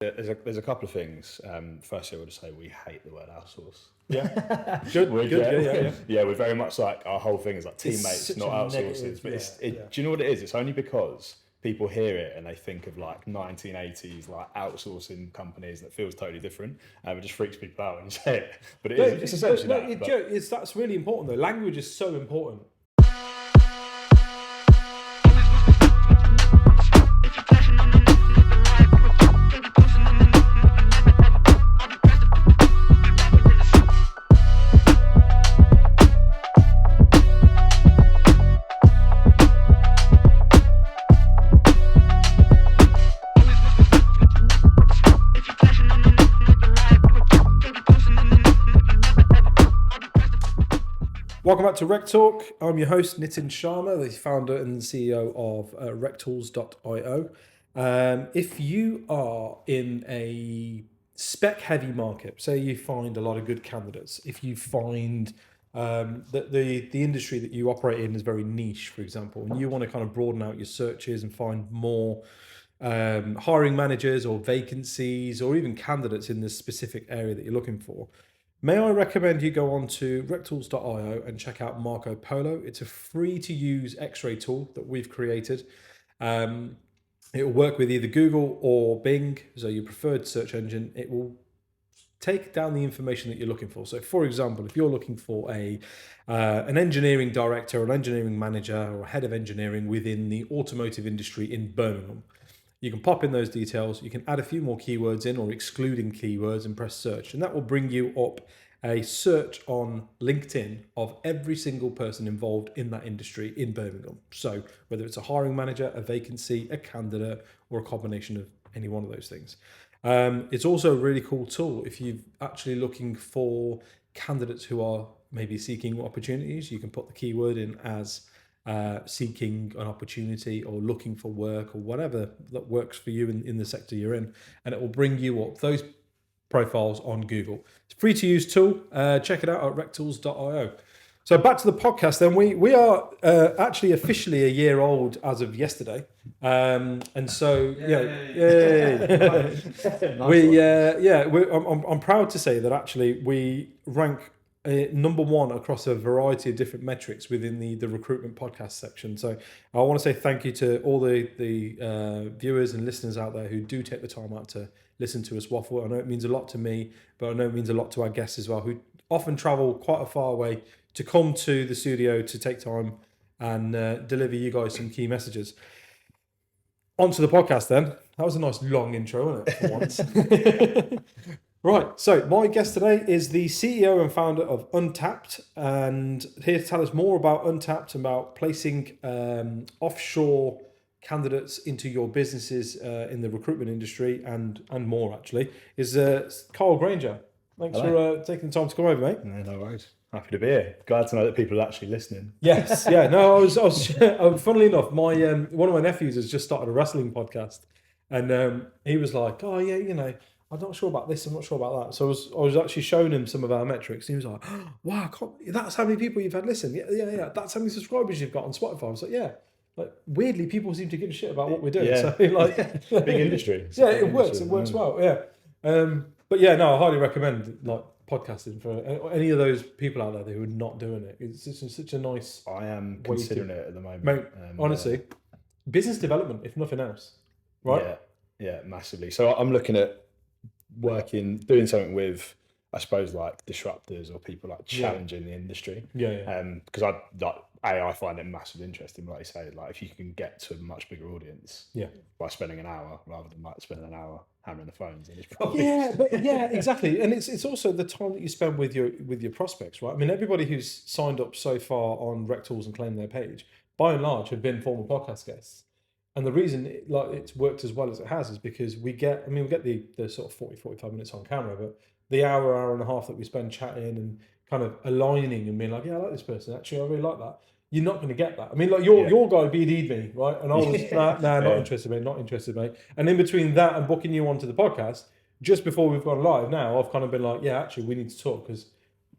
There's a couple of things. Firstly, I would say we hate the word outsource. Yeah, good. Yeah. Yeah, we're very much like, our whole thing is like teammates, It's not outsources. but do you know what it is? It's only because people hear it and they think of like 1980s like outsourcing companies that feels totally different, and it just freaks people out when you say it. But it's essentially that. That's really important though. Language is so important. Welcome back to RecTalk. I'm your host, Nitin Sharma, the founder and CEO of RecTools.io. If you are in a spec-heavy market, say you find a lot of good candidates, if you find that the industry that you operate in is very niche, for example, and you want to kind of broaden out your searches and find more hiring managers or vacancies or even candidates in this specific area that you're looking for, may I recommend you go on to RecTools.io and check out Marco Polo. It's a free-to-use X-ray tool that we've created. It will work with either Google or Bing, so your preferred search engine. It will take down the information that you're looking for. So, for example, if you're looking for an engineering director, or an engineering manager, or a head of engineering within the automotive industry in Birmingham, you can pop in those details. You can add a few more keywords in or excluding keywords and press search. And that will bring you up a search on LinkedIn of every single person involved in that industry in Birmingham. So whether it's a hiring manager, a vacancy, a candidate, or a combination of any one of those things. It's also a really cool tool if you're actually looking for candidates who are maybe seeking opportunities. You can put the keyword in as seeking an opportunity or looking for work or whatever that works for you in the sector you're in, and it will bring you up those profiles on Google. It's a free to use tool. Check it out at RecTools.io. So back to the podcast then. We are actually officially a year old as of yesterday, and so I'm proud to say that actually we rank number one across a variety of different metrics within the recruitment podcast section. So I want to say thank you to all the viewers and listeners out there who do take the time out to listen to us waffle. I know it means a lot to me, but I know it means a lot to our guests as well, who often travel quite a far way to come to the studio to take time and deliver you guys some key messages. Onto the podcast then. That was a nice long intro, wasn't it, for once? Right, so my guest today is the CEO and founder of Untapped, and here to tell us more about Untapped, about placing offshore candidates into your businesses in the recruitment industry and more actually, is Kyle Grainger. Thanks for taking the time to come over, mate. No worries. Happy to be here. Glad to know that people are actually listening. Yes, yeah. No, I was funnily enough, my one of my nephews has just started a wrestling podcast, and he was like, "Oh yeah, you know, I'm not sure about this, I'm not sure about that." So I was actually showing him some of our metrics. He was like, oh, "Wow, that's how many people you've had listen. Yeah. That's how many subscribers you've got on Spotify." I was like, "Yeah." Like weirdly, people seem to give a shit about what we're doing. Yeah. So like, big industry. Yeah, it works. It works well. Yeah. But yeah, no, I highly recommend like podcasting for any of those people out there who are not doing it. It's such a nice. I am considering it at the moment. Mate, honestly, business development, if nothing else, right? Yeah, massively. So I'm looking at doing something with, I suppose, like disruptors or people like challenging the industry. Yeah. Because I find it massively interesting. Like you say, like if you can get to a much bigger audience, by spending an hour rather than like spending an hour hammering the phones, then it's probably exactly. And it's also the time that you spend with your prospects, right? I mean, everybody who's signed up so far on RecTools and claimed their page, by and large, have been former podcast guests. And the reason it's worked as well as it has is because we get the sort of 40-45 minutes on camera, but the hour and a half that we spend chatting and kind of aligning and being like, yeah, I like this person. Actually, I really like that. You're not going to get that. I mean, like your guy BD'd me, right? And I was, not interested, mate. And in between that and booking you onto the podcast, just before we've gone live now, I've kind of been like, yeah, actually, we need to talk because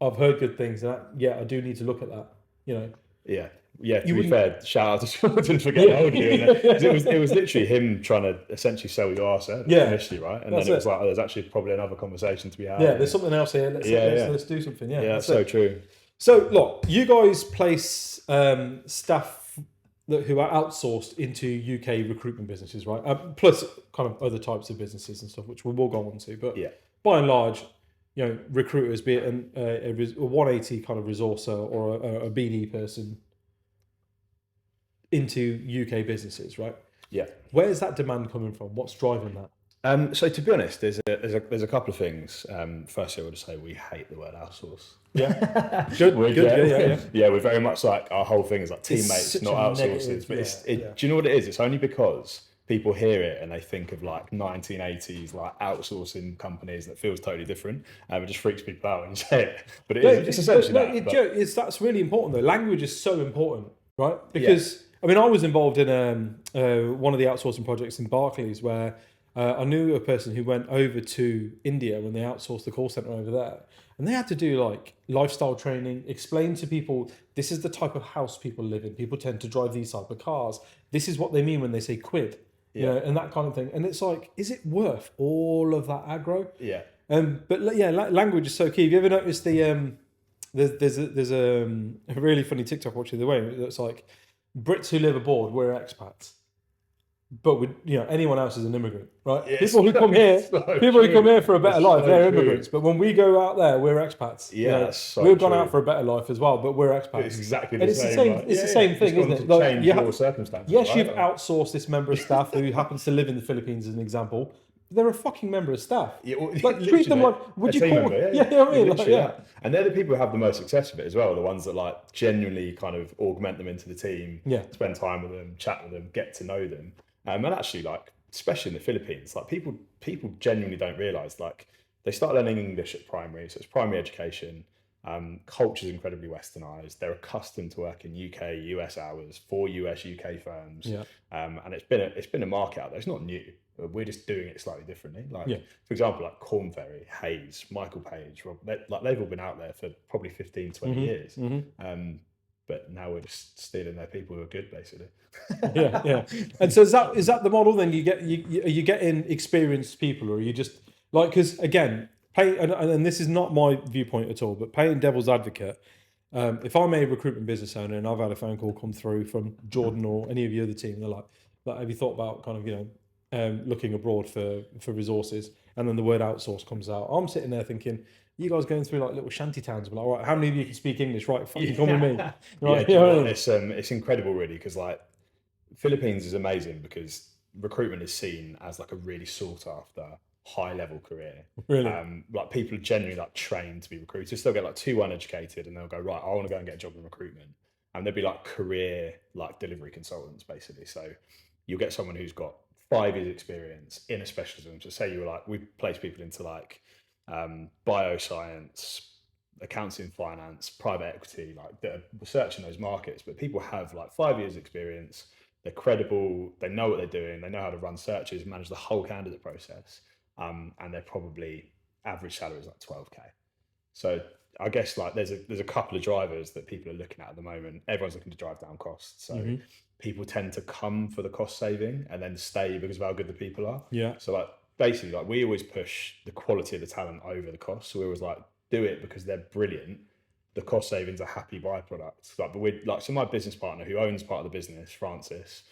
I've heard good things. And I do need to look at that, you know. Yeah. To be fair, shout out to Jordan for getting hold of you. It was literally him trying to essentially sell your arse initially, right? And then it was like, there's actually probably another conversation to be had. Yeah, there's something else here. Let's do something. Yeah, that's so true. So look, you guys place staff who are outsourced into UK recruitment businesses, right? Plus kind of other types of businesses and stuff, which we will go on to. But by and large, recruiters, be it a 180 kind of resourcer or a BD person into UK businesses, right? Yeah. Where's that demand coming from? What's driving that? So to be honest, there's a couple of things. Firstly, I would say we hate the word outsource. Yeah, good. Yeah, we're very much like, our whole thing is like teammates, not outsources. But do you know what it is? It's only because people hear it and they think of like 1980s like outsourcing companies that feels totally different, and it just freaks people out when you say it. But it's essentially that. That's really important though. Language is so important, right? Because I mean, I was involved in one of the outsourcing projects in Barclays where I knew a person who went over to India when they outsourced the call center over there, and they had to do like lifestyle training, explain to people this is the type of house people live in. People tend to drive these type of cars. This is what they mean when they say quid, and that kind of thing. And it's like, is it worth all of that aggro? Yeah. But yeah, language is so key. Have you ever noticed there's a really funny TikTok watching the way that's like Brits who live abroad, we're expats. But anyone else is an immigrant, right? Yeah, people who come here, who come here for a better life, they're immigrants. But when we go out there, we're expats. Yeah, we've gone out for a better life as well, but we're expats. It's exactly the same. It's the same thing, isn't it? Like, change your circumstances. Yes, you've outsourced this member of staff who happens to live in the Philippines, as an example. They're a fucking member of staff. Treat them like, would you call them? And they're the people who have the most success with it as well. The ones that like genuinely kind of augment them into the team, spend time with them, chat with them, get to know them. And actually, like, especially in the Philippines, like people genuinely don't realise, like, they start learning English at primary, so it's primary education. Culture is incredibly westernised. They're accustomed to work in UK, US hours for US, UK firms. And it's been a market out there. It's not new. We're just doing it slightly differently. Like, for example, like Corn Ferry, Hayes, Michael Page, Rob, they've all been out there for probably 15, 20 years. But now we're just stealing their people who are good, basically. And so is that the model? Then are you getting experienced people, or are you just like, because again, and this is not my viewpoint at all, but playing devil's advocate, if I'm a recruitment business owner and I've had a phone call come through from Jordan or any of the other team, they're like, have you thought about kind of looking abroad for resources? And then the word outsource comes out. I'm sitting there thinking, you guys going through like little shanty towns, but like, all right, how many of you can speak English? Right, fucking come with me. Right? It's incredible, really, because like Philippines is amazing because recruitment is seen as like a really sought after high level career. Really, like people are genuinely like trained to be recruiters. They'll get like 2-1 educated, and they'll go, right, I want to go and get a job in recruitment, and they'll be like career like delivery consultants, basically. So you'll get someone who's got 5 years experience in a specialism. So say you were like, we place people into like bioscience, accounting, finance, private equity, like they're researching those markets, but people have like 5 years experience, they're credible, they know what they're doing, they know how to run searches, manage the whole candidate process, and they're probably average salary is like 12k. So I guess like there's a couple of drivers that people are looking at the moment. Everyone's looking to drive down costs, so people tend to come for the cost saving and then stay because of how good the people are. So like basically, like we always push the quality of the talent over the cost. So we always like do it because they're brilliant. The cost savings are happy byproducts. Like, but we're like, so my business partner who owns part of the business, Francis,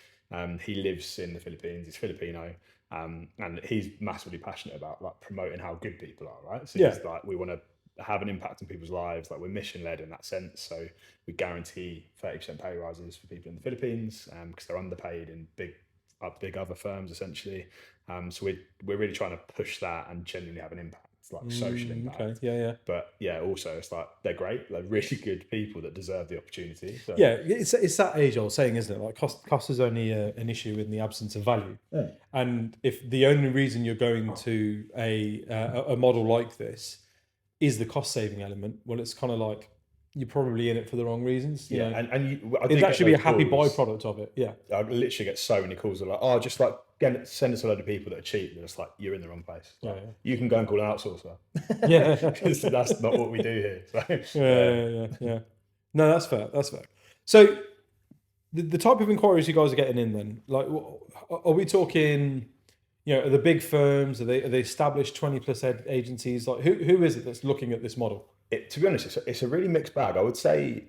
he lives in the Philippines. He's Filipino, and he's massively passionate about like promoting how good people are. Right. So he's like, we want to have an impact on people's lives. Like we're mission led in that sense. So we guarantee 30% pay rises for people in the Philippines because they're underpaid in big other firms essentially. So we're really trying to push that and genuinely have an impact, like social impact. Okay. But also it's like they're great, like really good people that deserve the opportunity. So. Yeah, it's that age-old saying, isn't it? Like cost is only an issue in the absence of value. And if the only reason you're going to a model like this is the cost-saving element, well, it's kind of like you're probably in it for the wrong reasons. It'd actually be a happy byproduct of it. Yeah, I literally get so many calls that are like, oh, just like send us a load of people that are cheap. They're just like, you're in the wrong place. Like, you can go and call an outsourcer. Because that's not what we do here. So, No, that's fair. So the type of inquiries you guys are getting in then, like, are we talking, are the big firms, are they established 20 plus agencies? Like who is it that's looking at this model? To be honest, it's a really mixed bag. I would say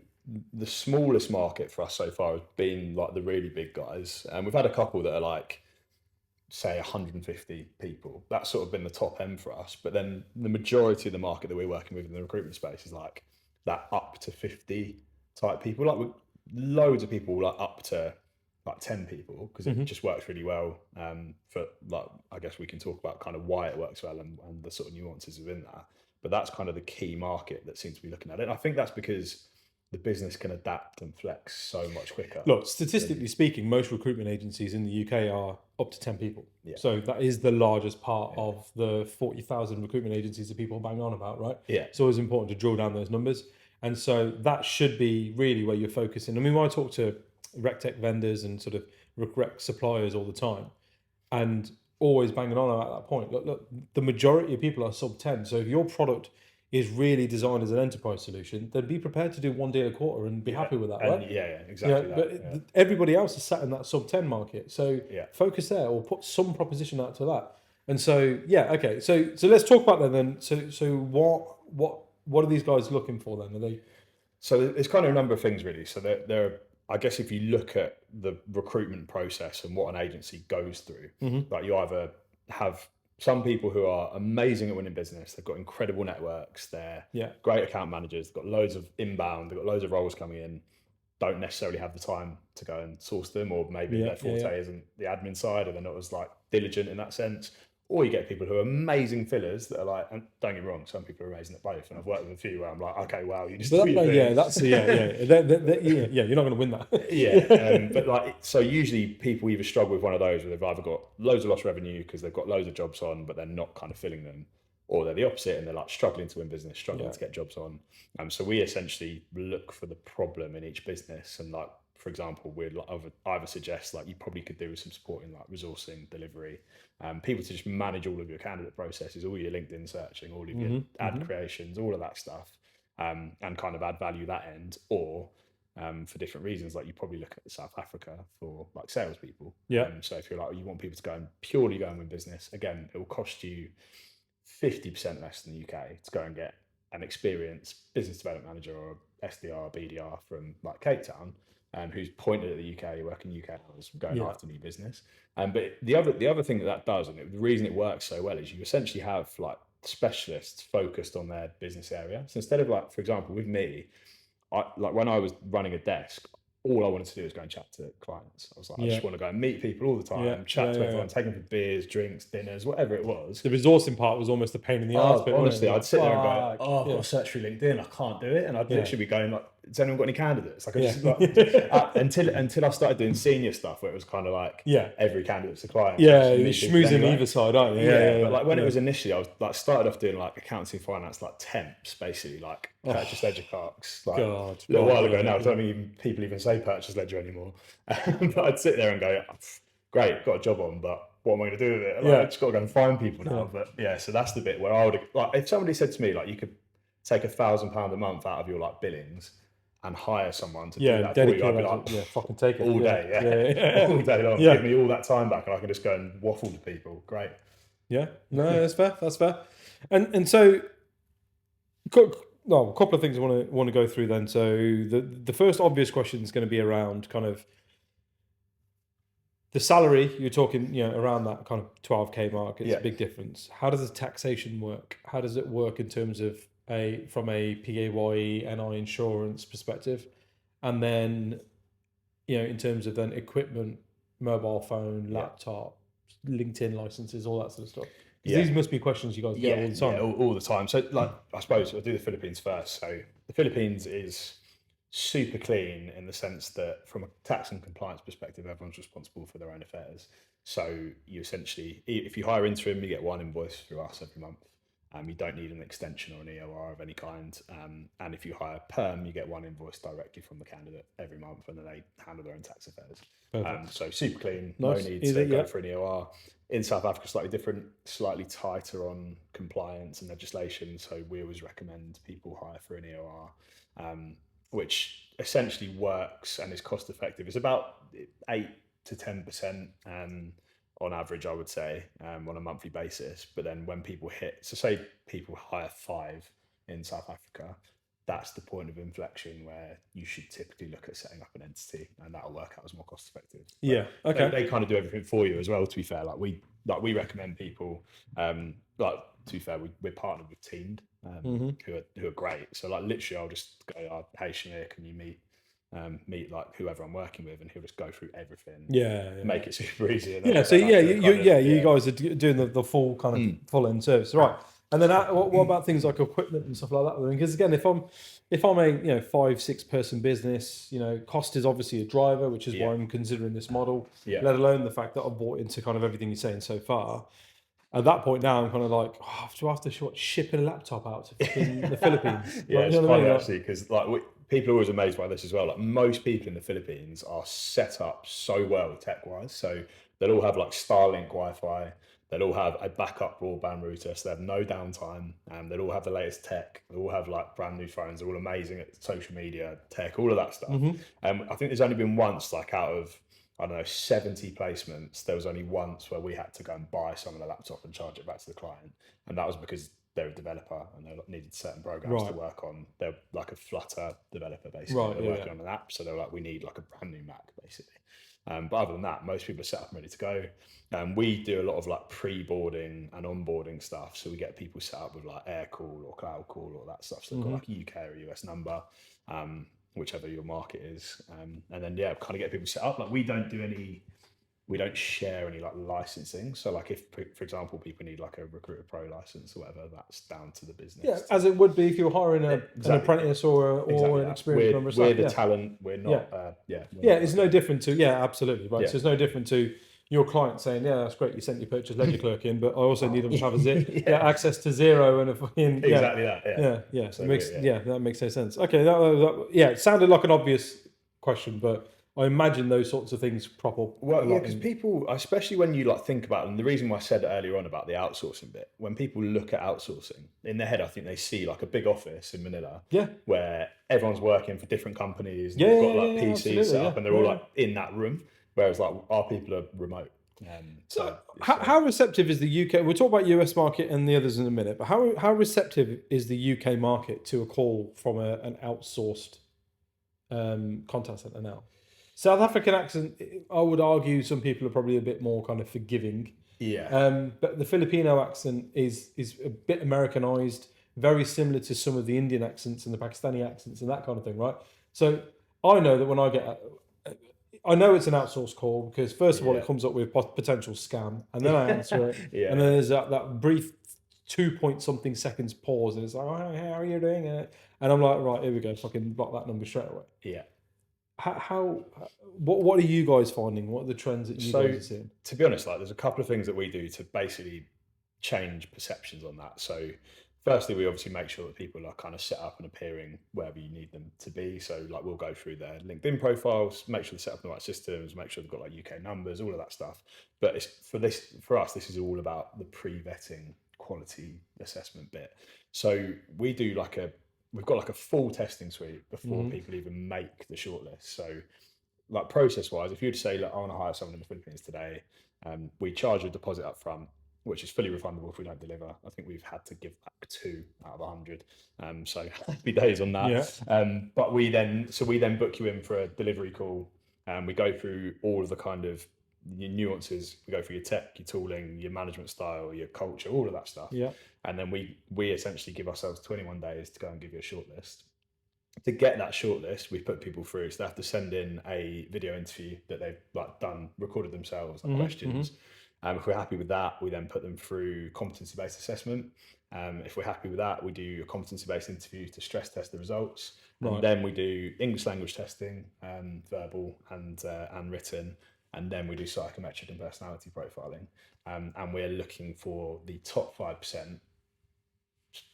the smallest market for us so far has been like the really big guys. And we've had a couple that are like, say 150 people. That's sort of been the top end for us. But then the majority of the market that we're working with in the recruitment space is like that up to 50 type people. Like with loads of people like up to like 10 people, because it just works really well. For like, I guess we can talk about kind of why it works well and the sort of nuances within that. But that's kind of the key market that seems to be looking at it. And I think that's because the business can adapt and flex so much quicker. Look, statistically speaking, most recruitment agencies in the UK are up to 10 people. Yeah. So that is the largest part of the 40,000 recruitment agencies that people bang on about, right? Yeah. It's always important to drill down those numbers. And so that should be really where you're focusing. I mean, when I talk to RecTech vendors and sort of rec suppliers all the time, and always banging on about that point, look, the majority of people are sub 10. So if your product is really designed as an enterprise solution, then be prepared to do one deal a quarter and be happy with that, right? Yeah, exactly. But everybody else is sat in that sub 10 market. So focus there, or put some proposition out to that. And so, okay. So let's talk about that then. So what are these guys looking for then? Are they? So there's kind of a number of things really. So there, I guess if you look at the recruitment process and what an agency goes through, like you either have some people who are amazing at winning business. They've got incredible networks. They're great account managers. They've got loads of inbound. They've got loads of roles coming in. Don't necessarily have the time to go and source them, or maybe their forte isn't the admin side, or they're not as like diligent in that sense. Or you get people who are amazing fillers that are like, and don't get me wrong, some people are amazing at both. And I've worked with a few where I'm like, okay, wow, you just do your thing. You're not going to win that. But like, so usually people either struggle with one of those, where they've either got loads of lost revenue because they've got loads of jobs on, but they're not kind of filling them, or they're the opposite and they're like struggling to win business, struggling to get jobs on. So we essentially look for the problem in each business, and like, for example, we'd either suggest like you probably could do with some support in like resourcing, delivery, people to just manage all of your candidate processes, all your LinkedIn searching, all of your ad creations, all of that stuff, and kind of add value that end. Or for different reasons, like you probably look at South Africa for like salespeople. So if you're like, you want people to go and purely go and win business, again, it will cost you 50% less than the UK to go and get an experienced business development manager or SDR, BDR from like Cape Town, who's pointed at the UK, working UK hours, going after new business. But the other thing that does, and the reason it works so well, is you essentially have like specialists focused on their business area. So instead of like, for example, with me, like when I was running a desk, all I wanted to do was go and chat to clients. I was like, I just want to go and meet people all the time, chat to everyone, take them for beers, drinks, dinners, whatever it was. The resourcing part was almost a pain in the ass. But honestly, I'd sit there and go, I've got to search through LinkedIn, I can't do it. And I'd literally be going like, has anyone got any candidates? Like, I just until I started doing senior stuff, where it was kind of like every candidate's a client. You're schmoozing either side, aren't you? But like when it was initially, I was like started off doing like accounting, finance, like temps, basically, like purchase ledger clerks. Like a little while ago now, I don't think people even say purchase ledger anymore. But I'd sit there and go, great, got a job on, but what am I going to do with it? Like, I just got to go and find people now. But so that's the bit where I would, like, if somebody said to me, like, you could take £1,000 a month out of your like billings and hire someone to do that for you, I'd be like, fucking take it all day, all day long. Give me all that time back, and I can just go and waffle to people. Great. Yeah, no, that's fair. That's fair. And so, a couple of things I want to go through then. So the first obvious question is going to be around kind of the salary. You're talking, around that kind of 12k mark. It's a big difference. How does the taxation work? How does it work in terms of from a PAYE, NI insurance perspective, and then in terms of then equipment, mobile phone, laptop, LinkedIn licenses, all that sort of stuff? These must be questions you guys get all the time. All the time. So like, I suppose I'll do the Philippines first. So the Philippines is super clean in the sense that from a tax and compliance perspective, everyone's responsible for their own affairs. So you essentially, if you hire interim, you get one invoice through us every month. You don't need an extension or an EOR of any kind. And if you hire perm, you get one invoice directly from the candidate every month, and then they handle their own tax affairs. So super clean, nice. No need to go for an EOR. In South Africa, slightly different, slightly tighter on compliance and legislation. So we always recommend people hire for an EOR. which essentially works and is cost effective. It's about 8 to 10% on average, I would say, on a monthly basis. But then when people hit, so say people hire 5 in South Africa, that's the point of inflection where you should typically look at setting up an entity, and that'll work out as more cost effective. Yeah. Okay. They kind of do everything for you as well, to be fair. We recommend people, to be fair, we're partnered with Teamed, who are great. So literally I'll just go, hey Shamir, can you meet like whoever I'm working with, and he'll just go through everything. Make it super easy. So you guys are doing the full kind of full end service, right? And then what about things like equipment and stuff like that? Because again, if I'm a 5-6 person business, cost is obviously a driver, which is why I'm considering this model. Let alone the fact that I've bought into kind of everything you're saying so far. At that point now, I'm kind of like, do I have to ship a laptop out to the Philippines? It's funny actually, because people are always amazed by this as well. Like most people in the Philippines are set up so well tech-wise. So they'll all have like Starlink Wi-Fi. They'll all have a backup broadband router, so they have no downtime. They'll all have the latest tech. They'll all have like brand new phones. They're all amazing at social media, tech, all of that stuff. I think there's only been once, like out of, I don't know, 70 placements, there was only once where we had to go and buy someone a laptop and charge it back to the client. And that was because they're a developer and they needed certain programs to work on. They're like a Flutter developer, basically. They're working on an app. So they're like, we need like a brand new Mac, basically. But other than that, most people are set up and ready to go. We do a lot of like pre-boarding and onboarding stuff. So we get people set up with like air call or cloud call or that stuff. So they've got like a UK or US number, whichever your market is. And then, kind of get people set up. Like we don't share any like licensing. So like if, for example, people need like a Recruiter Pro license or whatever, that's down to the business. Yeah, as it would be if you're hiring an apprentice or an experienced member of staff. We're the talent. We're not. It's no different to absolutely right. So it's no different to your client saying, that's great, you sent your purchase ledger clerk in, but I also need them to have access to Xero and a fucking exactly that. So that makes no sense. Okay, it sounded like an obvious question, but I imagine those sorts of things crop up. Well, because people, especially when you like think about them, the reason why I said earlier on about the outsourcing bit, when people look at outsourcing in their head, I think they see like a big office in Manila, where everyone's working for different companies, and they've got like PCs set up, and they're all like in that room, whereas like our people are remote. So how receptive is the UK? We'll talk about US market and the others in a minute, but how receptive is the UK market to a call from an outsourced contact center now? South African accent, I would argue some people are probably a bit more kind of forgiving. But the Filipino accent is a bit Americanized, very similar to some of the Indian accents and the Pakistani accents and that kind of thing, right? So I know that when I know it's an outsourced call because first of all, it comes up with potential scam, and then I answer it, and then there's that brief 2-point-something seconds pause, and it's like, oh, how are you doing? And I'm like, right, here we go, fucking block that number straight away. What are you guys finding? What are the trends that you guys are seeing? To be honest, like there's a couple of things that we do to basically change perceptions on that. So firstly, we obviously make sure that people are kind of set up and appearing wherever you need them to be. So like we'll go through their LinkedIn profiles, make sure they're set up in the right systems, make sure they've got like UK numbers, all of that stuff. But for us, this is all about the pre-vetting quality assessment bit. So we do we've got like a full testing suite before people even make the shortlist. So like process-wise, if you'd say, look, I want to hire someone in the Philippines today, we charge a deposit up front, which is fully refundable if we don't deliver. I think we've had to give back 2 out of 100. So happy days on that. But we then book you in for a delivery call, and we go through all of the kind of nuances. We go through your tech, your tooling, your management style, your culture, all of that stuff. And then we essentially give ourselves 21 days to go and give you a shortlist. To get that shortlist, we put people through. So they have to send in a video interview that they've recorded themselves, questions. If we're happy with that, we then put them through competency-based assessment. If we're happy with that, we do a competency-based interview to stress test the results. And then we do English language testing, verbal and written. And then we do psychometric and personality profiling. And we're looking for the top 5%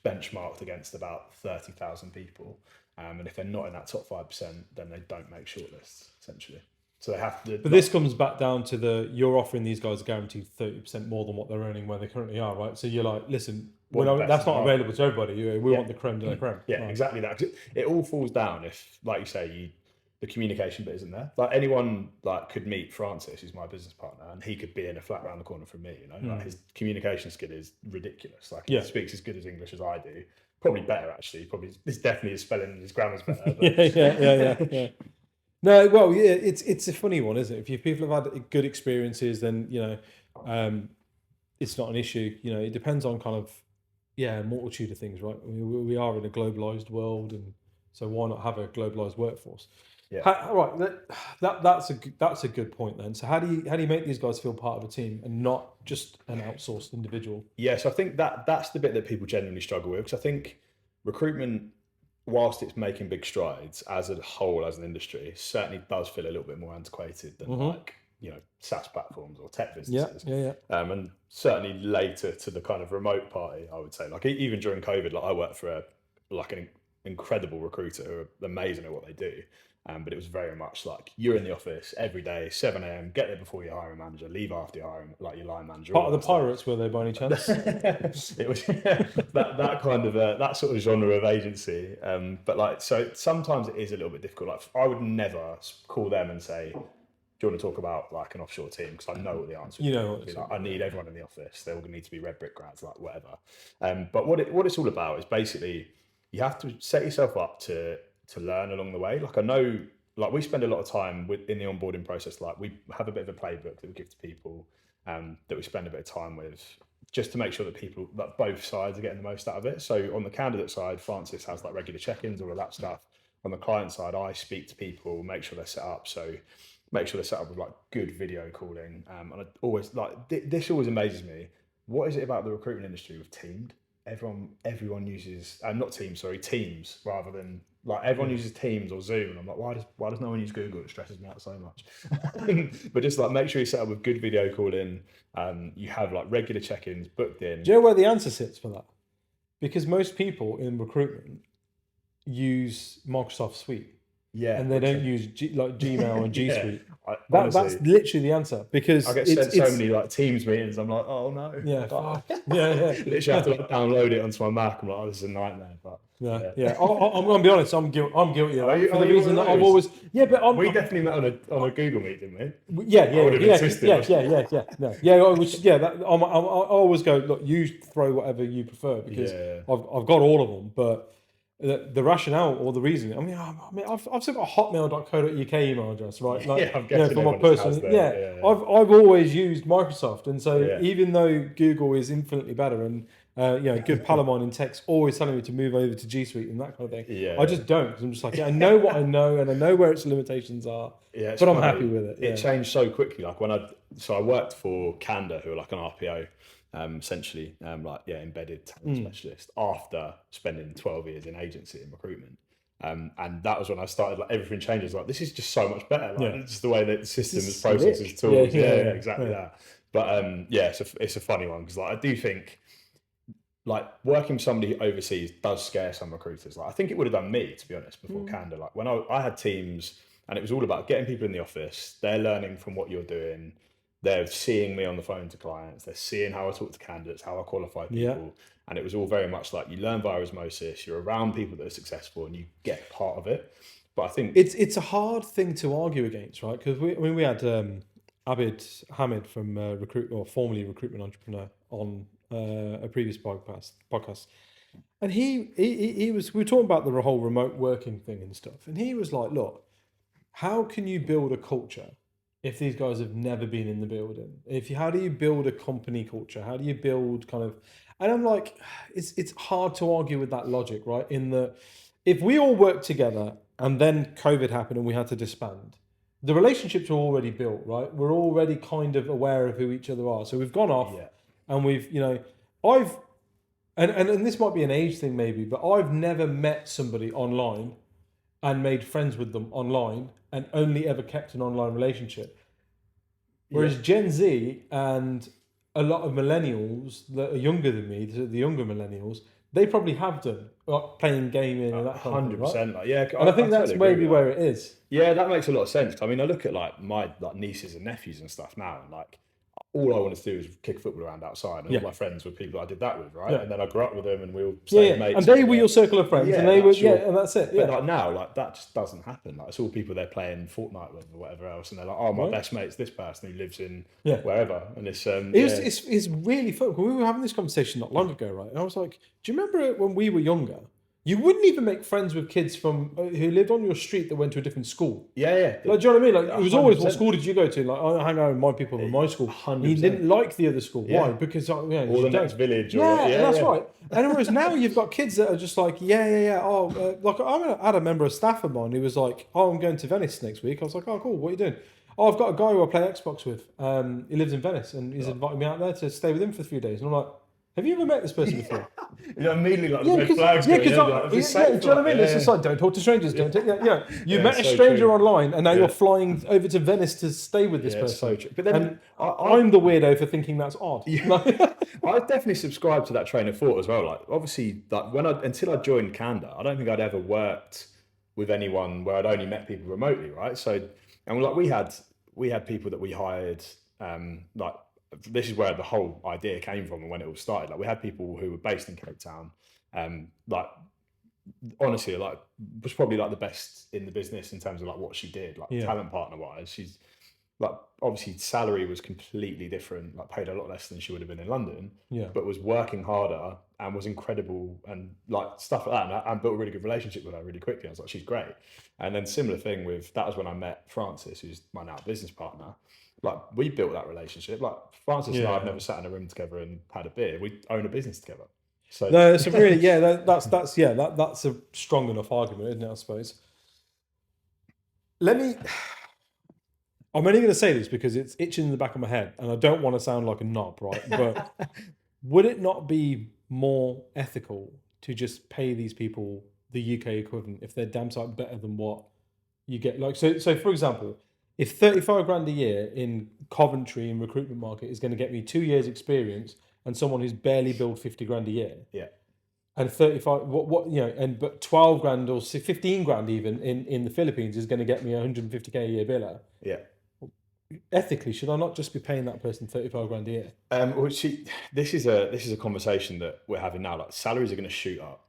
benchmarked against about 30,000 people. And if they're not in that top 5%, then they don't make shortlists, essentially. So they have to. But this comes back down to you're offering these guys a guaranteed 30% more than what they're earning where they currently are, right? So you're like, listen, That's not available to everybody. We want the creme de la creme. Yeah, right. Exactly that. 'Cause it all falls down if, like you say, the communication bit isn't there. Like anyone could meet Francis, who's my business partner, and he could be in a flat around the corner from me. Like his communication skill is ridiculous. Like he speaks as good as English as I do. Probably better actually. It's definitely his spelling and his grammar's better. But... yeah. No, well, yeah, it's a funny one, isn't it? If people have had good experiences, then it's not an issue. It depends on kind of a multitude of things, right? I mean, we are in a globalized world, and so why not have a globalized workforce? Yeah. Right. That's a good point then. So how do you make these guys feel part of a team and not just an outsourced individual? Yeah. So I think that's the bit that people genuinely struggle with, because I think recruitment, whilst it's making big strides as a whole, as an industry, certainly does feel a little bit more antiquated than SaaS platforms or tech businesses. Yeah. And certainly later to the kind of remote party, I would say. Like even during COVID, I worked for an incredible recruiter who are amazing at what they do. But it was very much like you're in the office every day, 7 a.m. Get there before your hiring manager, leave after your your line manager. Part of the Pirates, were they by any chance? It was that kind of that sort of genre of agency. But so sometimes it is a little bit difficult. Like I would never call them and say, "Do you want to talk about an offshore team?" Because I know what the answer is. I need everyone in the office. They all need to be red brick grads, whatever. But what it's all about is basically you have to set yourself up to learn along the way. I know, we spend a lot of time in the onboarding process. We have a bit of a playbook that we give to people, that we spend a bit of time with, just to make sure that both sides are getting the most out of it. So on the candidate side, Francis has regular check-ins, all of that stuff. On the client side, I speak to people, make sure they're set up. So make sure they're set up with good video calling. And I always this always amazes me. What is it about the recruitment industry with Teams? Everyone uses Teams rather than everyone uses Teams or Zoom, and I'm like, why does no one use Google? It stresses me out so much. But just make sure you set up with good video calling. You have regular check-ins booked in. Do you know where the answer sits for that? Because most people in recruitment use Microsoft Suite. Yeah, and they don't use Gmail and G Suite. Honestly, that's literally the answer, because I get sent so many Teams meetings. I'm like, oh no. Yeah. Literally have to download it onto my Mac. I'm like, oh, this is a nightmare. But yeah. I'm going to be honest. I'm guilty of that. For the reason that I've always we definitely met on a Google Meet, didn't we? Yeah. I always go, look, you throw whatever you prefer, because I've got all of them, but. The rationale or the reason. I've still got a hotmail.co.uk email address, right? For my personal. I've always used Microsoft, and so even though Google is infinitely better, and good pal of mine in tech's always telling me to move over to G Suite and that kind of thing. I just don't, because I'm just I know what I know, and I know where its limitations are. But I'm happy with it. It changed so quickly. I worked for Canada, who are an RPO. Essentially, embedded talent specialist, after spending 12 years in agency and recruitment. And that was when I started, everything changes. This is just so much better. Just the way that the system is processes tools. Exactly that. But it's a funny one, because I do think working with somebody overseas does scare some recruiters. I think it would have done me, to be honest, before Canada. When I had teams, and it was all about getting people in the office, they're learning from what you're doing. They're seeing me on the phone to clients. They're seeing how I talk to candidates, how I qualify people. And it was all very much you learn via osmosis. You're around people that are successful and you get part of it. But I think it's a hard thing to argue against, right? Because we had Abid Hamid from formerly Recruitment Entrepreneur on a previous podcast. And we were talking about the whole remote working thing and stuff. And he was like, look, how can you build a culture if these guys have never been in the building? How do you build a company culture? How do you build and I'm like, it's hard to argue with that logic, right? In that, if we all worked together and then COVID happened and we had to disband, the relationships are already built, right? We're already kind of aware of who each other are. So we've gone off and we've, and this might be an age thing maybe, but I've never met somebody online and made friends with them online and only ever kept an online relationship. Whereas Gen Z and a lot of millennials that are younger than me, the younger millennials, they probably have done playing gaming and that kind of thing. 100%. Right? And I think that's maybe where it is. Yeah, that makes a lot of sense. I look at my nieces and nephews and stuff now, and all I wanted to do was kick a football around outside, and Yeah. all my friends were people I did that with, right? Yeah. And then I grew up with them, and we all Yeah, stayed yeah. mates. And they were together. your circle of friends, Yeah, and they were, that's your- and that's it. But Yeah. like now, like that just doesn't happen. Like it's all people they're playing Fortnite with or whatever else, and they're like, oh, my Right. best mate's this person who lives in Yeah. wherever, and it's It's really fun. We were having this conversation not long ago, right? And I was like, do you remember when we were younger? You wouldn't even make friends with kids from who lived on your street that went to a different school. yeah. Like, do you know what I mean? Like, it was always, what 100%. school did you go to? Like, I hang out with my people from my school. 100%. You didn't like the other school. Yeah. Why? Because Or the next village. Or, yeah, that's right. And whereas now you've got kids that are just like, yeah. Oh, like I had a member of staff of mine who was like, oh, I'm going to Venice next week. I was like, oh, cool. What are you doing? Oh, I've got a guy who I play Xbox with. He lives in Venice, and he's invited me out there to stay with him for a few days. And I'm like, have you ever met this person before? You know, immediately like the Yeah, rid because flags. do you going, know like, what I mean? It's just like, don't talk to strangers. Don't take that. You Yeah, met a so stranger true. online, and now Yeah. you're flying over to Venice to stay with this Yeah, it's person. so true. But then And I I'm the weirdo for thinking that's odd. I definitely subscribe to that train of thought as well. Like obviously, like until I joined Canada, I don't think I'd ever worked with anyone where I'd only met people remotely, right? So, and like we had people that we hired, like this is where the whole idea came from and when it all started. Like we had people who were based in Cape Town, like honestly, like was probably like the best in the business in terms of like what she did, like talent partner wise. She's like obviously salary was completely different, like paid a lot less than she would have been in London, but was working harder and was incredible and like stuff like that. And built a really good relationship with her really quickly. I was like, she's great. And then similar thing with, that was when I met Francis, who's my now business partner. Like we built that relationship. Like Francis and I have never sat in a room together and had a beer. We own a business together. So No, it's a really that's a strong enough argument, isn't it? I suppose. I'm only going to say this because it's itching in the back of my head, and I don't want to sound like a knob, right? But would it not be more ethical to just pay these people the UK equivalent if they're damn sight better than what you get? Like, so for example, if 35 grand a year in Coventry in recruitment market is going to get me 2 years experience and someone who's barely billed 50 grand a year, and 35, but 12 grand or 15 grand even in the Philippines is going to get me 150k a year biller. Yeah. Ethically, should I not just be paying that person 35 grand a year? Well, this is a conversation that we're having now. Like salaries are going to shoot up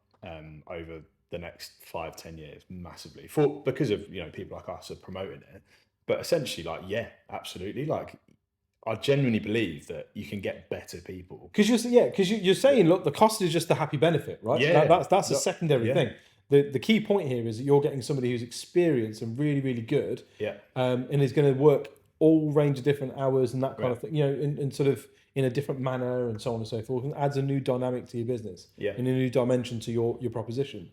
over the next 5-10 years massively because of people like us are promoting it. But essentially, like, yeah, absolutely. Like, I genuinely believe that you can get better people. Because you're saying, look, the cost is just the happy benefit, right? Yeah, that's a secondary thing. The key point here is that you're getting somebody who's experienced and really, really good, and is going to work all range of different hours and that kind of thing, and sort of in a different manner and so on and so forth, and adds a new dynamic to your business, and a new dimension to your proposition.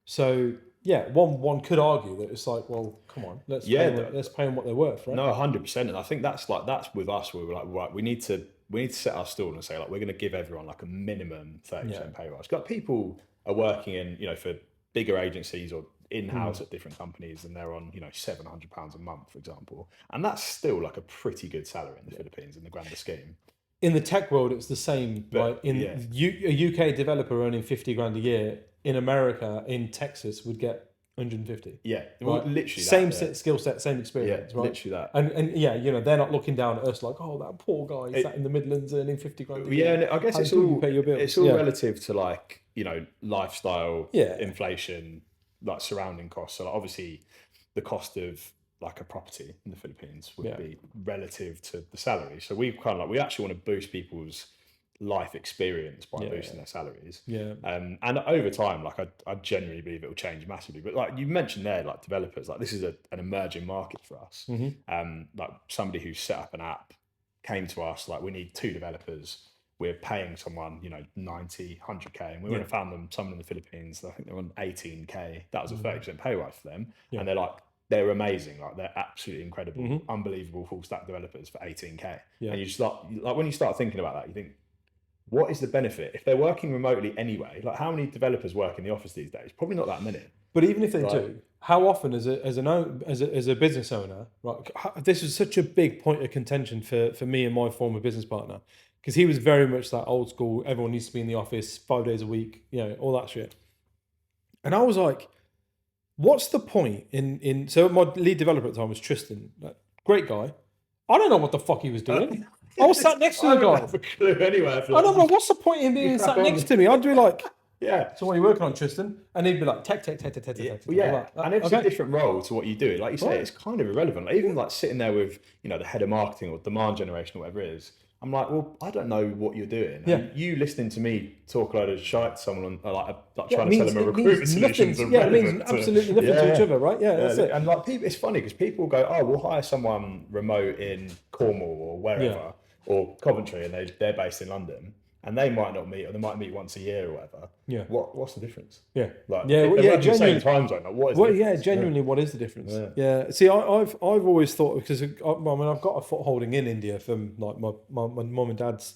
So one could argue that it's like, well, come on, let's pay them what they're worth, right? No, 100%, and I think that's with us. We were like, right, we need to set our stall and say like we're going to give everyone like a minimum 30% pay rise. Like people are working in for bigger agencies or in-house at different companies, and they're on £700 a month, for example, and that's still like a pretty good salary in the Philippines in the grander scheme. In the tech world, it's the same. But, right? A UK developer earning 50 grand a year in America, in Texas, would get 150. Yeah, well, right? literally same skill set, same experience, right? Literally that. And they're not looking down at us like, oh, that poor guy sat in the Midlands earning 50 grand a year. Yeah, and I guess it's all relative to like lifestyle, inflation, like surrounding costs. So like, obviously, the cost of like a property in the Philippines would be relative to the salary. So we actually want to boost people's life experience by boosting their salaries. And over time, like I genuinely believe it will change massively. But like you mentioned there, like developers, like this is an emerging market for us. Like somebody who set up an app came to us like, we need 2 developers. We're paying someone 90, 100k, and we went and found them someone in the Philippines. I think they're on 18k. That was a 30% pay rise for them, and they're amazing. Like they're absolutely incredible, unbelievable full stack developers for 18k. And you start when you start thinking about that, you think, what is the benefit if they're working remotely anyway? Like how many developers work in the office these days? Probably not that many. But even if they do, how often as a business owner, right? This is such a big point of contention for me and my former business partner, because he was very much that old school. Everyone needs to be in the office 5 days a week, all that shit. And I was like, what's the point so my lead developer at the time was Tristan, like, great guy. I don't know what the fuck he was doing. I was sat next to the I guy. don't have a clue anyway. And I'm like, what's the point in being sat next to me? I'd be like, yeah. so what are you working on, Tristan? And he'd be like, tech. Yeah, and if it's a different role to what you do, like you say, it's kind of irrelevant. Like, even like sitting there with, you know, the head of marketing or demand generation or whatever it is, I'm like, well, I don't know what you're doing. Yeah. And you listening to me talk a load of shite to someone on, like Yeah, trying to sell them a recruitment solution. Yeah, it means absolutely nothing to each other, right? Yeah, that's it. And like people, it's funny because people go, oh, we'll hire someone remote in Cornwall or wherever, or Coventry, and they're based in London. And they might not meet, or they might meet once a year or whatever. Yeah. What's the difference? Yeah. Like, genuinely. The same time zone. Like, what is the difference? Genuinely, what is the difference? Yeah. See, I've always thought, because I've got a footholding in India from like my mum and dad's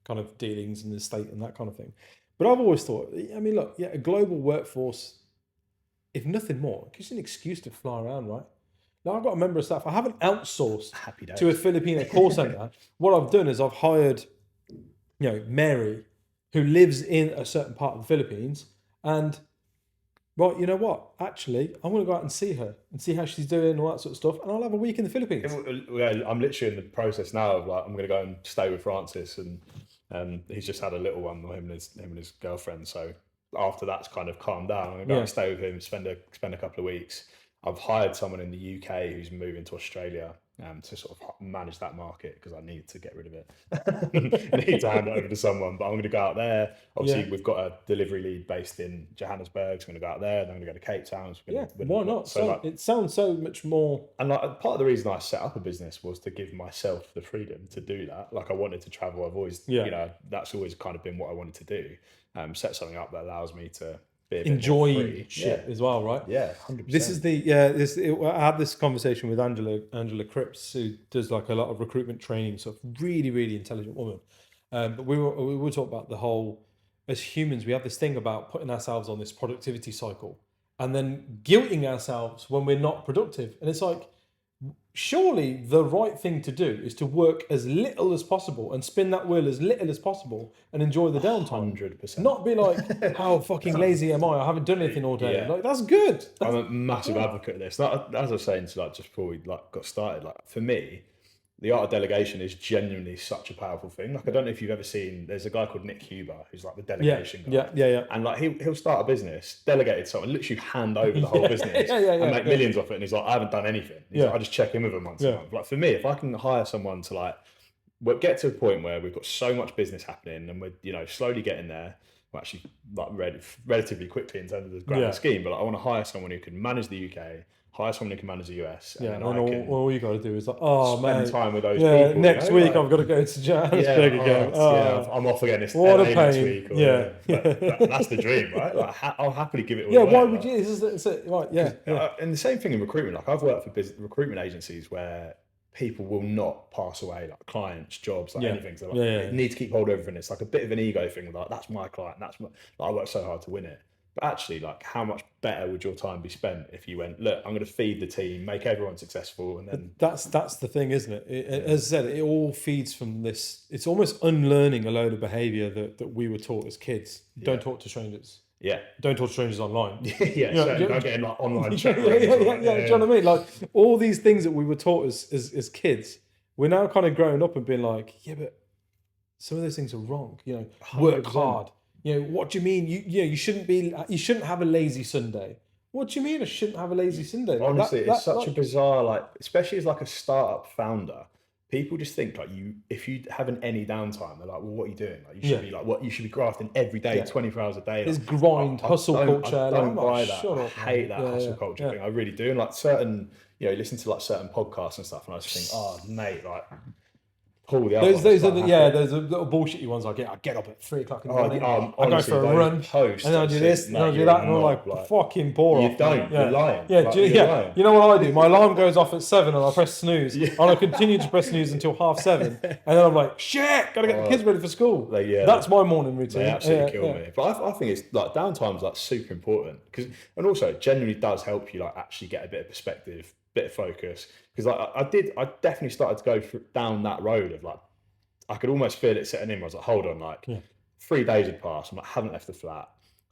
kind of dealings in the state and that kind of thing. But I've always thought, I mean, look, a global workforce, if nothing more, it gives you an excuse to fly around, right? Now, I've got a member of staff. I haven't outsourced to a Filipino call center. What I've done is I've hired, you know, Mary, who lives in a certain part of the Philippines, and right, you know what? Actually, I'm going to go out and see her and see how she's doing and all that sort of stuff, and I'll have a week in the Philippines. I'm literally in the process now of like, I'm going to go and stay with Francis, and he's just had a little one, him and his girlfriend. So after that's kind of calmed down, I'm going to go and stay with him, spend a couple of weeks. I've hired someone in the UK who's moving to Australia to sort of manage that market because I need to get rid of it. I need to hand it over to someone, but I'm going to go out there. Obviously, we've got a delivery lead based in Johannesburg, so I'm going to go out there. Then I'm going to go to Cape Town. Why not? So it sounds so much more. And like part of the reason I set up a business was to give myself the freedom to do that. Like I wanted to travel. I've always, you know, that's always kind of been what I wanted to do. Set something up that allows me to enjoy shit as well, right? Yeah, 100%. This is I had this conversation with Angela Cripps, who does like a lot of recruitment training stuff. Really, really intelligent woman. But we were talking about the whole, as humans, we have this thing about putting ourselves on this productivity cycle and then guilting ourselves when we're not productive. And it's like, surely the right thing to do is to work as little as possible and spin that wheel as little as possible and enjoy the downtime. 100%. Not be like, how fucking lazy am I haven't done anything all day. Yeah. Like, that's good. I'm a massive advocate of this. Like, as I was saying to like just before we like got started, like for me, the art of delegation is genuinely such a powerful thing. Like I don't know if you've ever seen, there's a guy called Nick Huber who's like the delegation guy. Yeah. And like he'll start a business, delegate someone, literally hand over the whole business and make millions off it. And he's like, I haven't done anything. He's like, I just check in with him once a month. Like for me, if I can hire someone to like, we'll get to a point where we've got so much business happening and we're, you know, slowly getting there. Well, actually, like relatively quickly in terms of the grand scheme, but like, I want to hire someone who can manage the UK, hire someone who can manage the US. And all you got to do is like, spend time with those people. Next week I've got to go to Johannesburg again. I'm off again this what a pain. Next week. That's the dream, right? Like, I'll happily give it all away. Why would you? Right, and the same thing in recruitment. Like I've worked for recruitment agencies where people will not pass away, like clients, jobs, like anything. So like, need to keep hold of everything. It's like a bit of an ego thing. Like that's my client. I work so hard to win it. But actually, like, how much better would your time be spent if you went, look, I'm going to feed the team, make everyone successful, and then that's the thing, isn't it? As I said, it all feeds from this. It's almost unlearning a load of behaviour that we were taught as kids. Don't talk to strangers. Yeah. Don't talk to strangers online. Don't get in like online chat. Do you know what I mean? Like all these things that we were taught as kids, we're now kind of growing up and being like, yeah, but some of those things are wrong. You know, 100%. Work hard. You know, what do you mean? You shouldn't have a lazy Sunday. What do you mean I shouldn't have a lazy Sunday? Like honestly, it's such a bizarre, like, especially as like a startup founder, people just think like if you haven't any downtime, they're like, well, what are you doing? Like you should be like, you should be grafting every day, 24 hours a day. It's like, grind, hustle culture. I don't buy that. I hate that hustle culture thing. I really do. And like certain, you know, listen to like certain podcasts and stuff, and I just think, oh mate, like those are those little bullshitty ones I get up at 3 o'clock in the morning. I go for a run, and I do this, and I do that, and I'm like fucking bore off. You don't. You're lying. Yeah. You know what I do? My alarm goes off at 7, and I press snooze, and I continue to press snooze until 7:30, and then I'm like, shit, gotta get the kids ready for school. That's my morning routine. They absolutely kill me. But I think it's like downtime's like super important and also it genuinely does help you like actually get a bit of perspective, bit of focus. Because I definitely started to go down that road of like, I could almost feel it setting in. I was like, hold on, like 3 days had passed. I haven't left the flat.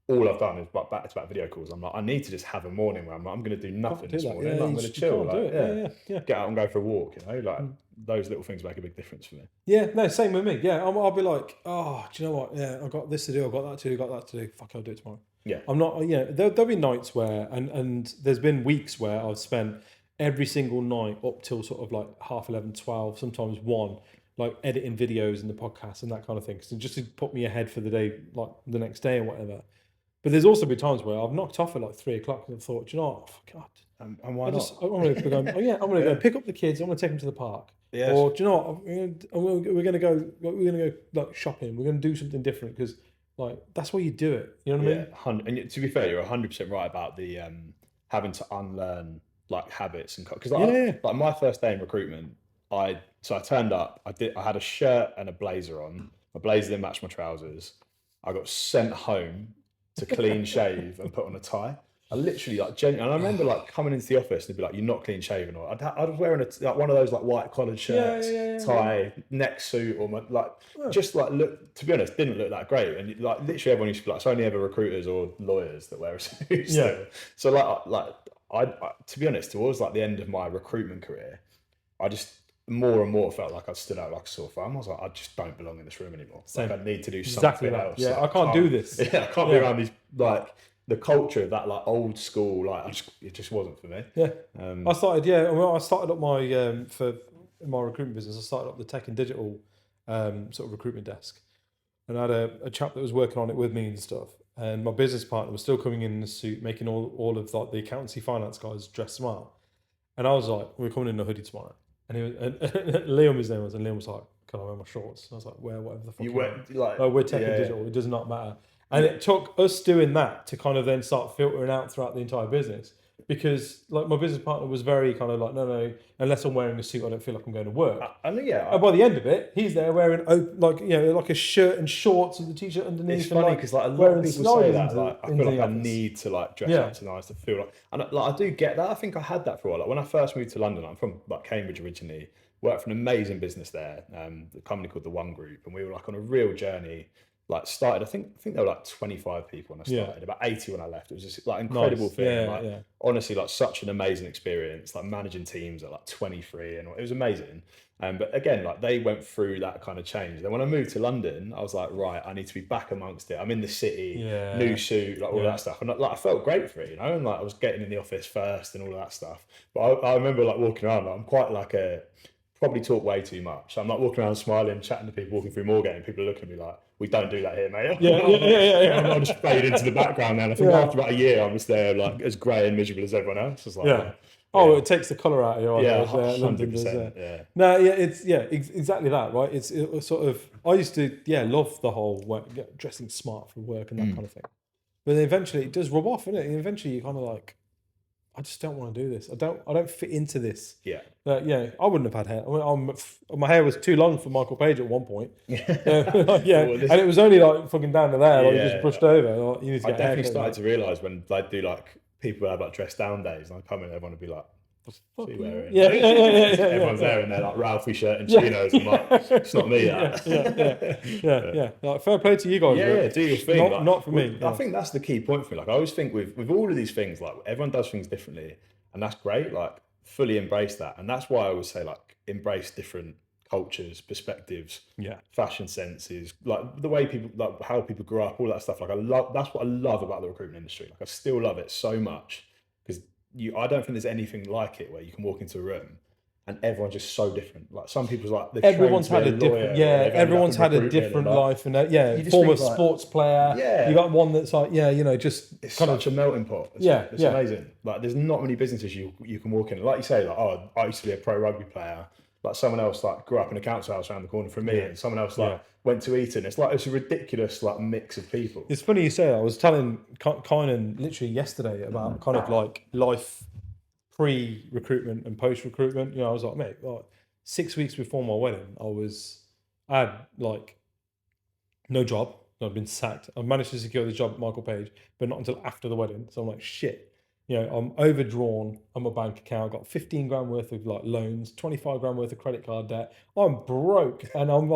all I've done is back-to-back video calls. I'm like, I need to just have a morning where I'm going to do nothing this morning. Like, I'm going to chill. Like, get out and go for a walk. Like those little things make a big difference for me. Yeah, no, same with me. Yeah, I'll be like, oh, do you know what? Yeah, I've got this to do. I've got that to do. Got that to do. Fuck, I'll do it tomorrow. Yeah, I'm not. There'll be nights where, and there's been weeks where I've spent every single night up till sort of like 11:30, 12, sometimes 1, like editing videos and the podcast and that kind of thing, so just to put me ahead for the day, like the next day or whatever. But there's also been times where I've knocked off at like 3 o'clock and I've thought, do you know what? Oh, God. And why not? I'm going to go. I'm going to go pick up the kids. I'm going to take them to the park. Yes. Or do you know what? We're going to go like shopping. We're going to do something different because like that's why you do it. You know what I mean? And to be fair, you're 100% right about the having to unlearn like habits and because like my first day in recruitment, I turned up. I had a shirt and a blazer on. My blazer didn't match my trousers. I got sent home to clean shave and put on a tie. I literally like genuinely, and I remember like coming into the office and they'd be like, "You're not clean shaven," or I was wearing one of those like white collared shirts, tie, neck suit, or just like look. To be honest, didn't look that great. And like literally everyone used to be like, "It's only ever recruiters or lawyers that wear a suit." So like I to be honest, towards like the end of my recruitment career, I just more and more felt like I stood out like a sore thumb. I was like, I just don't belong in this room anymore. Like, I need to do something else. Yeah, like, I can't do this. Yeah, I can't be around these like the culture of that like old school. Like it just wasn't for me. Yeah, I started. Yeah, well, I started up my for my recruitment business. I started up the tech and digital sort of recruitment desk, and I had a chap that was working on it with me and stuff. And my business partner was still coming in a suit, making all of like the accountancy finance guys dress smart. And I was like, we're coming in a hoodie tomorrow. And he was, and Liam, his name was, and Liam was like, "Can I wear my shorts?" And I was like, "Wear whatever the fuck you want." Like, we're tech and digital. It does not matter. And it took us doing that to kind of then start filtering out throughout the entire business, because like my business partner was very kind of like, no, unless I'm wearing a suit, I don't feel like I'm going to work. And by the end of it, he's there wearing like like a shirt and shorts and the t-shirt underneath. It's funny because like a lot of people say that. Like, I feel like I need to like dress up to nice to feel like, and like I do get that. I think I had that for a while. Like when I first moved to London, I'm from like Cambridge originally. Worked for an amazing business there, a company called the One Group, and we were like on a real journey. Like started, I think there were like 25 people when I started, about 80 when I left. It was just like incredible thing. Honestly, like such an amazing experience, like managing teams at like 23, and it was amazing. But again, like they went through that kind of change. Then when I moved to London, I was like, right, I need to be back amongst it. I'm in the city, new suit, like all that stuff. And like I felt great for it, you know, and like I was getting in the office first and all of that stuff. But I remember like walking around, like, I'm quite like probably talk way too much. I'm like walking around smiling, chatting to people, walking through Moorgate, and people are looking at me like, "We don't do that here, mate." Yeah. I just fade into the background now. And I think after about a year, I was there like as grey and miserable as everyone else. I was like, it takes the colour out of your eyes. 100%. No, it's exactly that, right? It was sort of, I used to love the whole dressing smart for work and that kind of thing. But then eventually it does rub off, innit? And eventually you're kind of like, I just don't want to do this. I don't fit into this. Yeah. I wouldn't have had hair. I mean, my hair was too long for Michael Page at one point. And it was only like fucking down to there. Like you just brushed over. Like, you need to get I definitely started to realise when I do like people have like dress down days, and I come in, everyone would be like, "What's the fuck are you wearing?" Everyone's there in their like Ralphie shirt and chinos. I'm like, it's not me. That. Like, fair play to you guys. Do your thing. Not for me. I think that's the key point for me. Like I always think with all of these things, like everyone does things differently, and that's great. Like fully embrace that, and that's why I always say like embrace different cultures, perspectives, fashion senses, like the way people, like how people grew up, all that stuff. Like that's what I love about the recruitment industry. Like I still love it so much because I don't think there's anything like it where you can walk into a room and everyone's just so different. Like some people's like everyone's had a different everyone's had a different life, and former sports player. You got one that's like just it's kind of a melting pot. It's amazing. Like there's not many businesses you can walk in. Like you say, like I used to be a pro rugby player. Like someone else like grew up in a council house around the corner from me, and someone else like went to Eton. It's a ridiculous like mix of people. It's funny you say that. I was telling Kynan literally yesterday about kind of like life pre-recruitment and post-recruitment. I was like, mate, like 6 weeks before my wedding, I had like no job. I'd been sacked. I managed to secure the job at Michael Page, but not until after the wedding. So I'm like, shit. I'm overdrawn on my bank account. I've got 15 grand worth of like loans, 25 grand worth of credit card debt. I'm broke, and I'm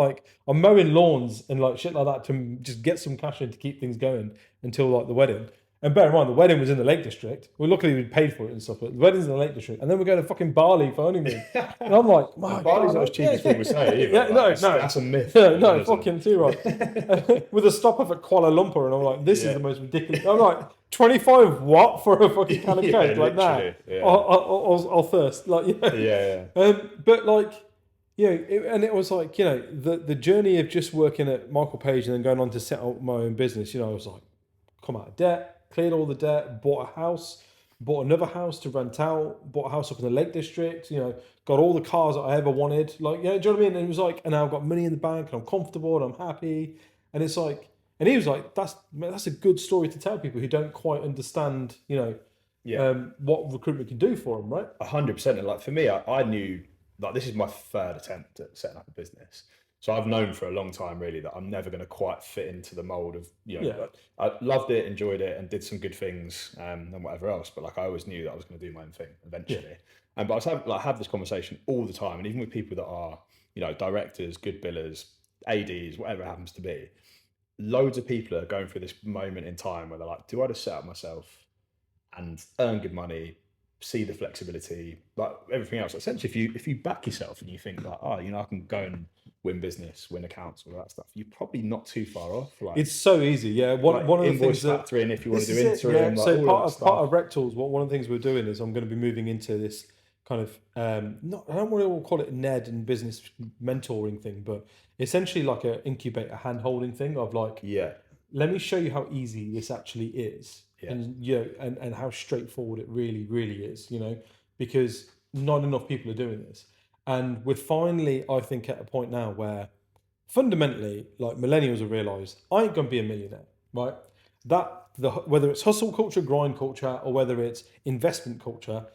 mowing lawns and like shit like that to just get some cash in to keep things going until like the wedding. And bear in mind, the wedding was in the Lake District. Well, luckily we paid for it and stuff, but the wedding's in the Lake District, and then we're going to fucking Bali for honeymoon. And I'm like, my Bali's God, not as cheap as people say either. Yeah, Like, no, that's a myth. yeah, no, fucking too right. With a stop off at Kuala Lumpur, and I'm like, this is the most ridiculous. I'm like, 25 what for a fucking can of cake? Like that? Yeah. I'll thirst. Like, Yeah. But like, and it was like, the journey of just working at Michael Page and then going on to set up my own business. I was like, come out of debt, cleared all the debt, bought a house, bought another house to rent out, bought a house up in the Lake District, got all the cars that I ever wanted. Like, do you know what I mean? And it was like, and now I've got money in the bank and I'm comfortable and I'm happy. And it's like, and he was like, that's a good story to tell people who don't quite understand, what recruitment can do for them, right? 100%. And like for me, I knew like this is my third attempt at setting up a business. So I've known for a long time really that I'm never going to quite fit into the mold of, I loved it, enjoyed it and did some good things and whatever else. But like I always knew that I was going to do my own thing eventually. But I was have this conversation all the time. And even with people that are, directors, good billers, ADs, whatever it happens to be, loads of people are going through this moment in time where they're like, do I just set up myself and earn good money, see the flexibility, like everything else? Essentially, if you back yourself and you think like, I can go and win business, win accounts, all that stuff, you're probably not too far off. Like, it's so easy, yeah. One of the things that factoring if you want to do interim. Yeah. So part of RecTalk, one of the things we're doing is I'm going to be moving into this kind of I don't want to call it Ned and business mentoring thing, but essentially like an incubator hand holding thing of like, let me show you how easy this actually is. And and how straightforward it really, really is, because not enough people are doing this. And we're finally, I think, at a point now where fundamentally, like millennials have realised, I ain't gonna be a millionaire, right? Whether it's hustle culture, grind culture, or whether it's investment culture,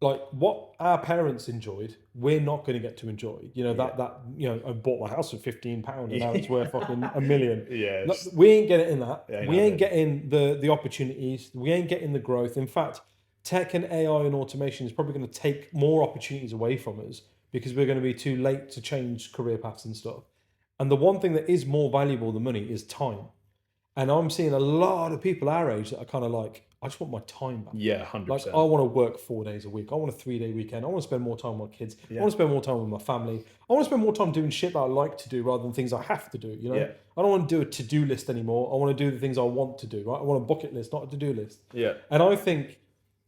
like what our parents enjoyed, we're not going to get to enjoy. I bought my house for £15 and now it's worth fucking $1 million. Like, we ain't getting that. We ain't getting the opportunities. We ain't getting the growth. In fact, tech and AI and automation is probably going to take more opportunities away from us because we're going to be too late to change career paths and stuff. And the one thing that is more valuable than money is time. And I'm seeing a lot of people our age that are kind of like, I just want my time back. Yeah, 100%. Like, I want to work 4 days a week. I want a 3-day weekend. I want to spend more time with my kids. I want to spend more time with my family. I want to spend more time doing shit that I like to do rather than things I have to do, I don't want to do a to-do list anymore. I want to do the things I want to do, right? I want a bucket list, not a to-do list. Yeah. And I think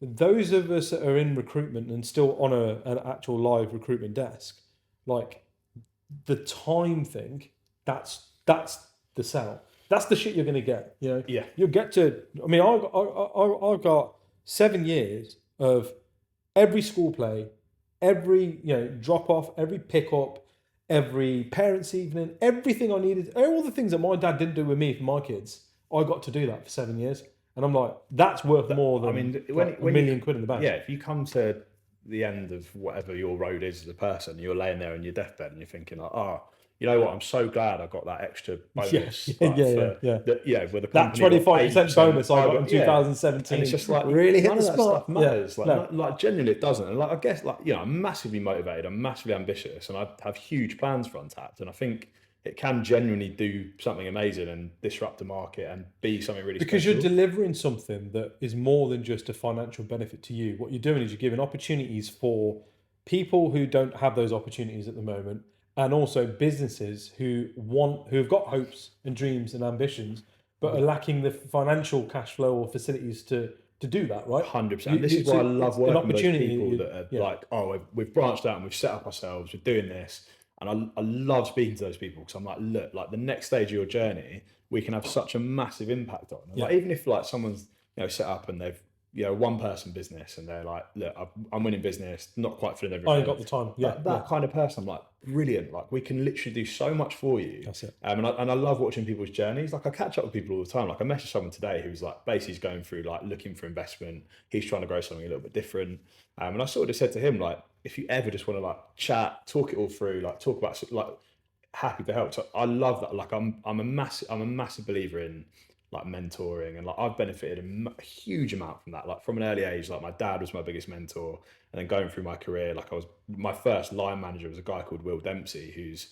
those of us that are in recruitment and still on an actual live recruitment desk, like the time thing, that's the sell. That's the shit you're going to get, Yeah. You'll get to, I've got 7 years of every school play, every, drop off, every pick up, every parents' evening, everything I needed, all the things that my dad didn't do with me for my kids, I got to do that for 7 years. And I'm like, that's worth more than when £1 million in the bank. Yeah, if you come to the end of whatever your road is as a person, you're laying there on your deathbed and you're thinking like, you know what? I'm so glad I got that extra bonus. With the that 25% bonus I got in 2017. And it's just like really hit none the of that spot. stuff matters. Like genuinely, it doesn't. And like I guess, I'm massively motivated. I'm massively ambitious, and I have huge plans for Untapped. And I think it can genuinely do something amazing and disrupt the market and be something really because special. you're delivering something that is more than just a financial benefit to you. What you're doing is you're giving opportunities for people who don't have those opportunities at the moment. And also businesses who've got hopes and dreams and ambitions, but are lacking the financial cash flow or facilities to do that, right? 100%. This is why I love working with those people that are like, we've branched out and we've set up ourselves, we're doing this. And I love speaking to those people because I'm like, look, like the next stage of your journey, we can have such a massive impact on. Like even if like someone's set up and they've one person business and they're like, look, I'm winning business, not quite filling everything. I ain't got the time. That kind of person, I'm like, brilliant. Like we can literally do so much for you. That's it. And I love watching people's journeys. Like I catch up with people all the time. Like I messaged someone today who's like basically going through like looking for investment. He's trying to grow something a little bit different. And I sort of just said to him, like, if you ever just want to like chat, talk it all through, like talk about like happy to help. So I love that. Like I'm a massive believer in like mentoring, and like I've benefited a huge amount from that. Like from an early age, like my dad was my biggest mentor, and then going through my career, like my first line manager was a guy called Will Dempsey, he's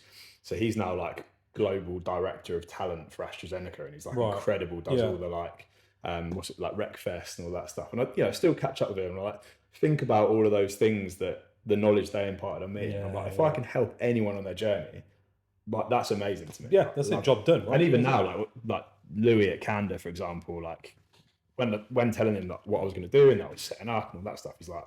now like global director of talent for AstraZeneca, and he's like incredible, does all the like what's it like RecFest and all that stuff, and I still catch up with him, and I like think about all of those things that the knowledge they imparted on me, and I'm like, if I can help anyone on their journey, like that's amazing to me. Yeah, that's a job done. Right? And even now, like Louis at Canada, for example, like when telling him what I was going to do and that I was setting up and all that stuff, he's like,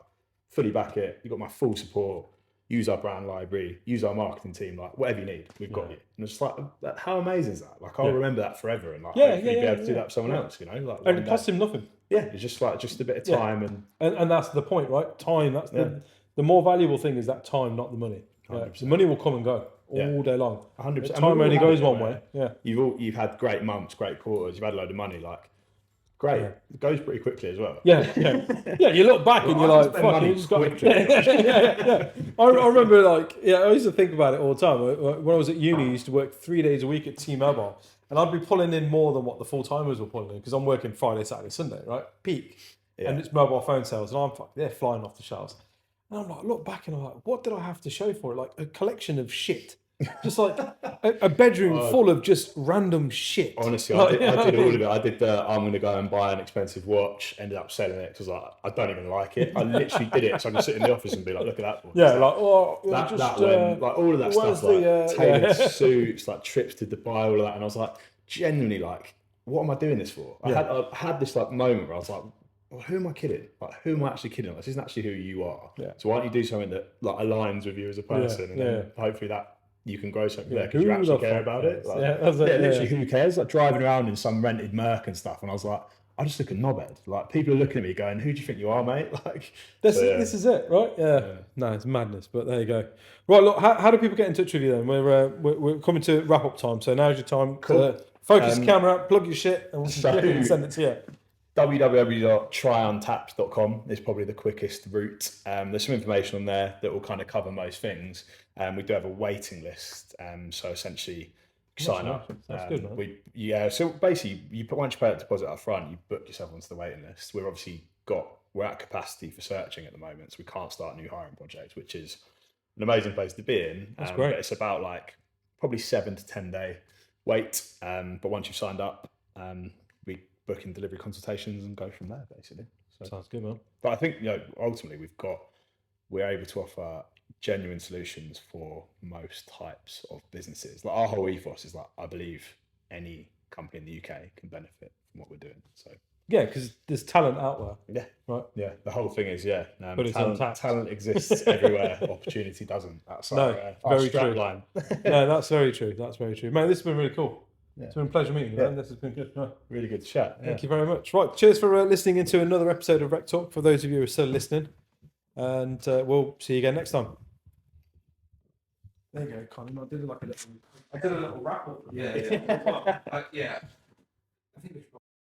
fully back it. You got my full support. Use our brand library. Use our marketing team. Like whatever you need, we've got you. And it's like, how amazing is that? Like I'll remember that forever, and like hopefully be able to do that for someone else. You know, like and it costs him nothing. Yeah, it's just a bit of time and that's the point, right? Time. That's the more valuable thing is that time, not the money. The money will come and go all day long. 100%. Time only goes one way. Yeah. You've had great months, great quarters. You've had a load of money. Like, great. It goes pretty quickly as well. Yeah. You look back and you're like, fuck, you just got. I remember, like, I used to think about it all the time. When I was at uni, I used to work 3 days a week at T-Mobile, and I'd be pulling in more than what the full timers were pulling in because I'm working Friday, Saturday, Sunday, right? Peak. And it's mobile phone sales, and they're flying off the shelves. And I'm like, look back and I'm like, what did I have to show for it? Like a collection of shit. Just like a bedroom full of just random shit. Honestly, I did all of it. I did I'm going to go and buy an expensive watch, ended up selling it because like, I don't even like it. I literally did it so I can sit in the office and be like, look at that one. Yeah, like, like all of that stuff, like tailored suits, like trips to Dubai, all of that. And I was like, genuinely like, what am I doing this for? I had this like moment where I was like, well, who am I kidding? Like, who am I actually kidding? Like, this isn't actually who you are. Yeah. So why don't you do something that like aligns with you as a person, and then hopefully that you can grow something there because you actually care about it. Like, literally, who cares? Like driving around in some rented Merc and stuff, and I was like, I just look a knobhead. Like people are looking at me going, "Who do you think you are, mate?" Like this is it, right? Yeah. No, it's madness, but there you go. Right, look, how do people get in touch with you then? We're coming to wrap up time, so now's your time. Cool. Focus the camera, plug your shit, and we'll send it to you. www.tryuntapped.com is probably the quickest route. There's some information on there that will kind of cover most things. We do have a waiting list, so essentially sign up. That's good, man. So basically, once you pay that deposit up front, you book yourself onto the waiting list. We're at capacity for searching at the moment, so we can't start new hiring projects, which is an amazing place to be in. That's great. But it's about like probably 7 to 10 day wait. But once you've signed up, we book in delivery consultations and go from there, basically. So, sounds good, man. But I think ultimately we're able to offer genuine solutions for most types of businesses. Like our whole ethos is like, I believe any company in the UK can benefit from what we're doing. So yeah, because there's talent out there. Yeah, right. Yeah, the whole thing is but it's untapped. Talent exists everywhere. Opportunity doesn't. That's our very strap true. line. No, that's very true. That's very true, man. This has been really cool. Yeah. It's been a pleasure meeting you, man. This has been good. Right. Really good chat. Thank you very much. Right, cheers for listening into another episode of RecTalk. For those of you who are still listening, and we'll see you again next time. There you go, Colin. I did a little wrap up. Yeah. I think.